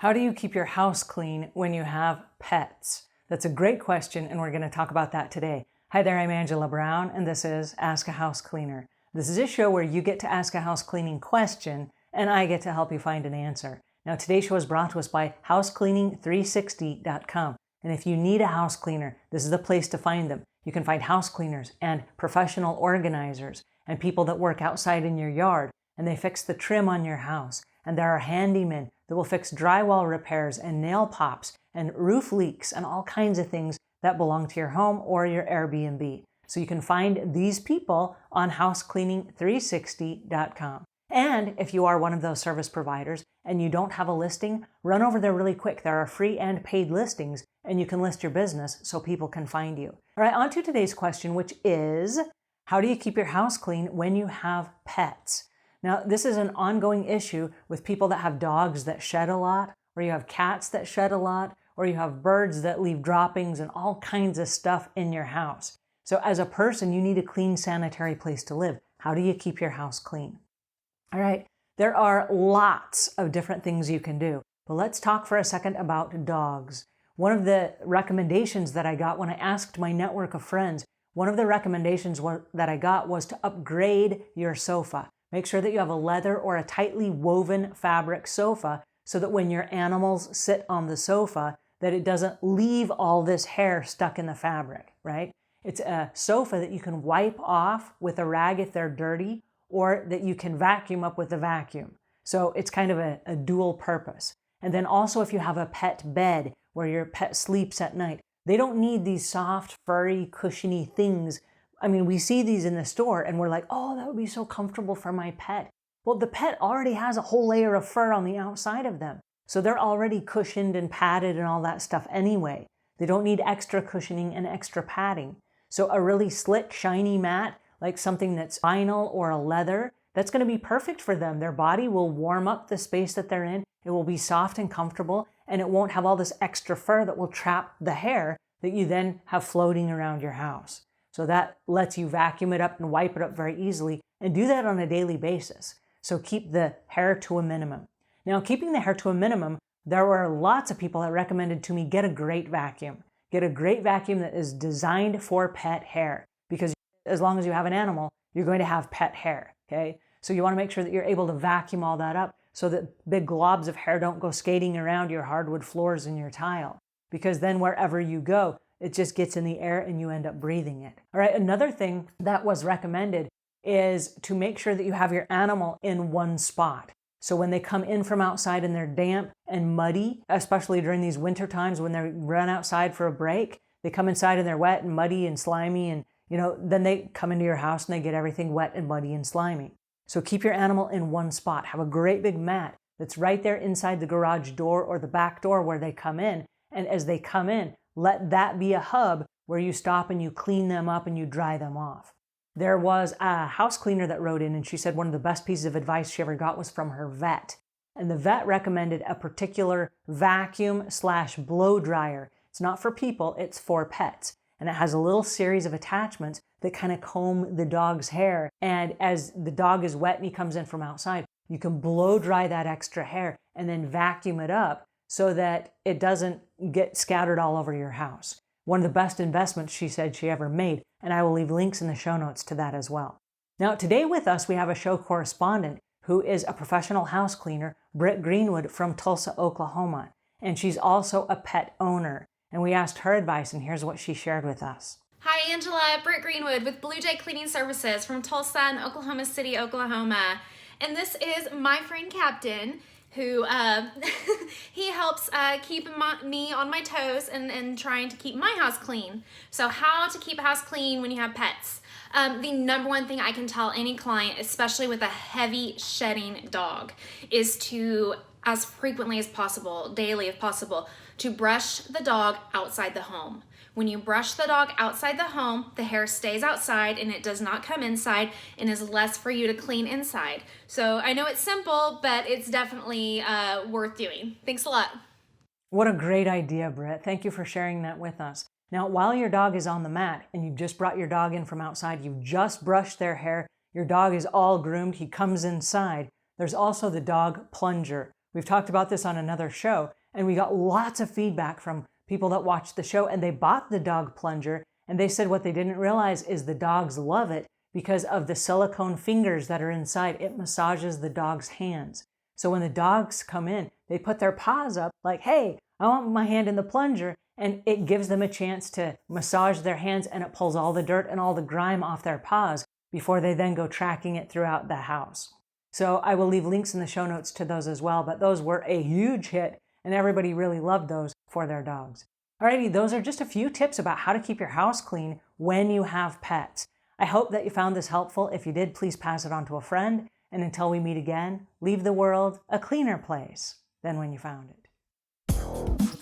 How do you keep your house clean when you have pets? That's a great question, and we're going to talk about that today. Hi there, I'm Angela Brown, and this is Ask a House Cleaner. This is a show where you get to ask a house cleaning question, and I get to help you find an answer. Now, today's show is brought to us by housecleaning360.com. And if you need a house cleaner, this is the place to find them. You can find house cleaners and professional organizers and people that work outside in your yard, and they fix the trim on your house. And there are handymen that will fix drywall repairs and nail pops and roof leaks and all kinds of things that belong to your home or your Airbnb. So you can find these people on housecleaning360.com. And if you are one of those service providers and you don't have a listing, run over there really quick. There are free and paid listings, and you can list your business so people can find you. All right, on to today's question, which is, how do you keep your house clean when you have pets? Now, this is an ongoing issue with people that have dogs that shed a lot, or you have cats that shed a lot, or you have birds that leave droppings and all kinds of stuff in your house. So as a person, you need a clean, sanitary place to live. How do you keep your house clean? All right, there are lots of different things you can do, but let's talk for a second about dogs. One of the recommendations that I got when I asked my network of friends, one of the recommendations that I got was to upgrade your sofa. Make sure that you have a leather or a tightly woven fabric sofa so that when your animals sit on the sofa, that it doesn't leave all this hair stuck in the fabric, right? It's a sofa that you can wipe off with a rag if they're dirty, or that you can vacuum up with a vacuum. So it's kind of a dual purpose. And then also if you have a pet bed where your pet sleeps at night, they don't need these soft, furry, cushiony things. I mean, we see these in the store and we're like, oh, that would be so comfortable for my pet. Well, the pet already has a whole layer of fur on the outside of them. So they're already cushioned and padded and all that stuff anyway. They don't need extra cushioning and extra padding. So a really slick, shiny mat, like something that's vinyl or a leather, that's going to be perfect for them. Their body will warm up the space that they're in. It will be soft and comfortable, and it won't have all this extra fur that will trap the hair that you then have floating around your house. So that lets you vacuum it up and wipe it up very easily, and do that on a daily basis. So keep the hair to a minimum. Now, keeping the hair to a minimum, there were lots of people that recommended to me, get a great vacuum. Get a great vacuum that is designed for pet hair, because as long as you have an animal, you're going to have pet hair, okay? So you want to make sure that you're able to vacuum all that up so that big globs of hair don't go skating around your hardwood floors and your tile, because then wherever you go, it just gets in the air and you end up breathing it. All right, another thing that was recommended is to make sure that you have your animal in one spot. So when they come in from outside and they're damp and muddy, especially during these winter times when they run outside for a break, they come inside and they're wet and muddy and slimy, and then they come into your house and they get everything wet and muddy and slimy. So keep your animal in one spot. Have a great big mat that's right there inside the garage door or the back door where they come in. And as they come in, let that be a hub where you stop and you clean them up and you dry them off. There was a house cleaner that wrote in, and she said one of the best pieces of advice she ever got was from her vet. And the vet recommended a particular vacuum/blow dryer. It's not for people, it's for pets. And it has a little series of attachments that kind of comb the dog's hair. And as the dog is wet and he comes in from outside, you can blow dry that extra hair and then vacuum it up so that it doesn't get scattered all over your house. One of the best investments she said she ever made, and I will leave links in the show notes to that as well. Now, today with us, we have a show correspondent who is a professional house cleaner, Britt Greenwood from Tulsa, Oklahoma. And she's also a pet owner. And we asked her advice, and here's what she shared with us. Hi, Angela. Britt Greenwood with Blue Jay Cleaning Services from Tulsa and Oklahoma City, Oklahoma. And this is my friend Captain, who he helps keep me on my toes and trying to keep my house clean. So how to keep a house clean when you have pets. The number one thing I can tell any client, especially with a heavy shedding dog, is to, as frequently as possible, daily if possible, to brush the dog outside the home. When you brush the dog outside the home, the hair stays outside and it does not come inside and is less for you to clean inside. So I know it's simple, but it's definitely worth doing. Thanks a lot. What a great idea, Britt. Thank you for sharing that with us. Now, while your dog is on the mat and you've just brought your dog in from outside, you've just brushed their hair, your dog is all groomed, he comes inside, there's also the dog plunger, We've talked about this on another show, and we got lots of feedback from people that watched the show, and they bought the dog plunger, and they said what they didn't realize is the dogs love it because of the silicone fingers that are inside. It massages the dog's hands. So when the dogs come in, they put their paws up like, hey, I want my hand in the plunger, and it gives them a chance to massage their hands, and it pulls all the dirt and all the grime off their paws before they then go tracking it throughout the house. So I will leave links in the show notes to those as well, but those were a huge hit, and everybody really loved those for their dogs. Alrighty, those are just a few tips about how to keep your house clean when you have pets. I hope that you found this helpful. If you did, please pass it on to a friend. And until we meet again, leave the world a cleaner place than when you found it.